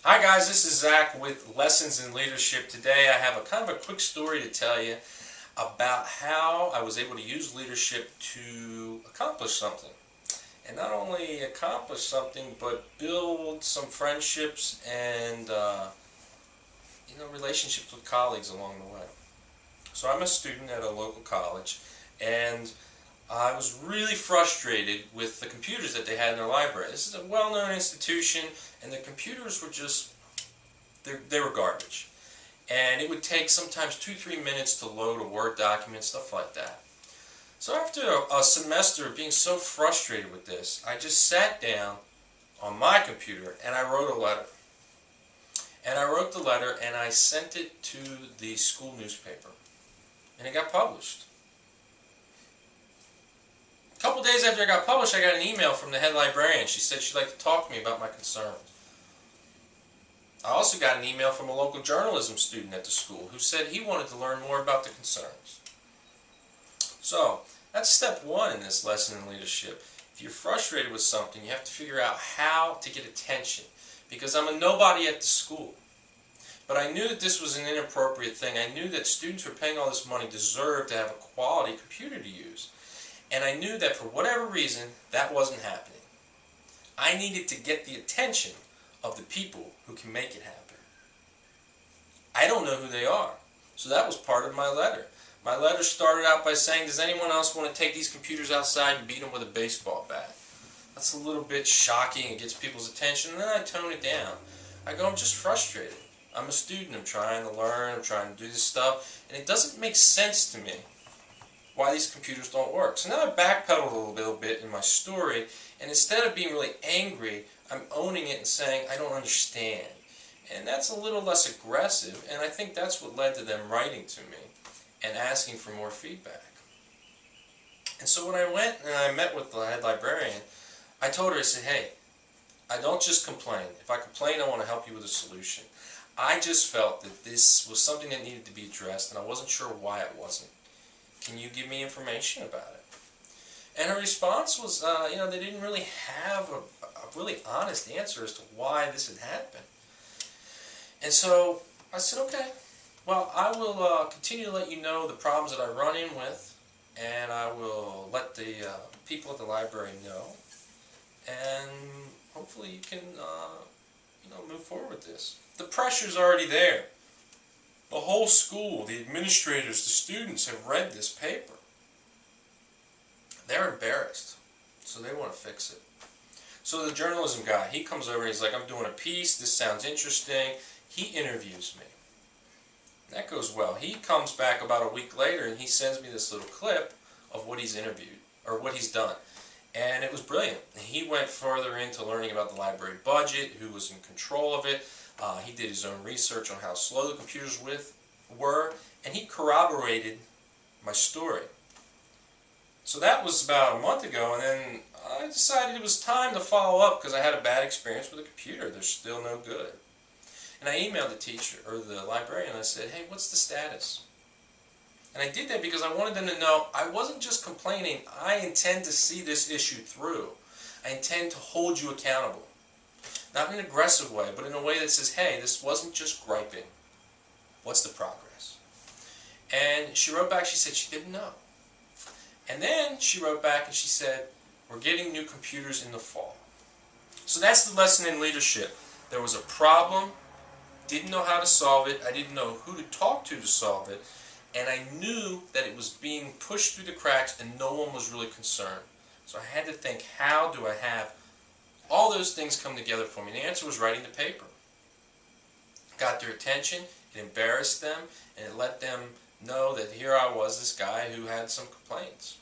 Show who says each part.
Speaker 1: Hi guys, this is Zach with Lessons in Leadership. Today I have a kind of a quick story to tell you about how I was able to use leadership to accomplish something. And not only accomplish something, but build some friendships and relationships with colleagues along the way. So I'm a student at a local college, and I was really frustrated with the computers that they had in their library. This is a well-known institution, and the computers were just, they were garbage. And it would take sometimes 2-3 minutes to load a Word document, stuff like that. So after a semester of being so frustrated with this, I just sat down on my computer and I wrote a letter. And I wrote the letter and I sent it to the school newspaper. And it got published. A couple days after it got published, I got an email from the head librarian. She said she'd like to talk to me about my concerns. I also got an email from a local journalism student at the school who said he wanted to learn more about the concerns. So, that's step one in this lesson in leadership. If you're frustrated with something, you have to figure out how to get attention. Because I'm a nobody at the school. But I knew that this was an inappropriate thing. I knew that students who are paying all this money deserved to have a quality computer to use. And I knew that for whatever reason, that wasn't happening. I needed to get the attention of the people who can make it happen. I don't know who they are. So that was part of my letter. My letter started out by saying, does anyone else want to take these computers outside and beat them with a baseball bat? That's a little bit shocking. It gets people's attention. And then I tone it down. I go, I'm just frustrated. I'm a student. I'm trying to learn. I'm trying to do this stuff. And it doesn't make sense to me why these computers don't work. So now I backpedaled a little bit in my story, and instead of being really angry, I'm owning it and saying, I don't understand. And that's a little less aggressive, and I think that's what led to them writing to me and asking for more feedback. And so when I went and I met with the head librarian, I told her, I said, hey, I don't just complain. If I complain, I want to help you with a solution. I just felt that this was something that needed to be addressed, and I wasn't sure why it wasn't. Can you give me information about it? And her response was, they didn't really have a really honest answer as to why this had happened. And so I said, okay, well, I will continue to let you know the problems that I run in with, and I will let the people at the library know, and hopefully you can, move forward with this. The pressure's already there. The whole school, the administrators, the students have read this paper. They're embarrassed, so they want to fix it. So the journalism guy, he comes over and he's like, I'm doing a piece, this sounds interesting. He interviews me. That goes well. He comes back about a week later and he sends me this little clip of what he's interviewed, or what he's done. And it was brilliant. He went further into learning about the library budget, who was in control of it. He did his own research on how slow the computers were, and he corroborated my story. So that was about a month ago, and then I decided it was time to follow up because I had a bad experience with the computer. They're still no good. And I emailed the teacher, or the librarian, and I said, hey, what's the status? And I did that because I wanted them to know I wasn't just complaining. I intend to see this issue through. I intend to hold you accountable. Not in an aggressive way, but in a way that says, hey, this wasn't just griping. What's the progress? And she wrote back, she said she didn't know. And then she wrote back and she said, we're getting new computers in the fall. So that's the lesson in leadership. There was a problem, didn't know how to solve it, I didn't know who to talk to solve it, and I knew that it was being pushed through the cracks and no one was really concerned. So I had to think, how do I have all those things come together for me? And the answer was writing the paper. Got their attention, it embarrassed them, and it let them know that here I was, this guy who had some complaints.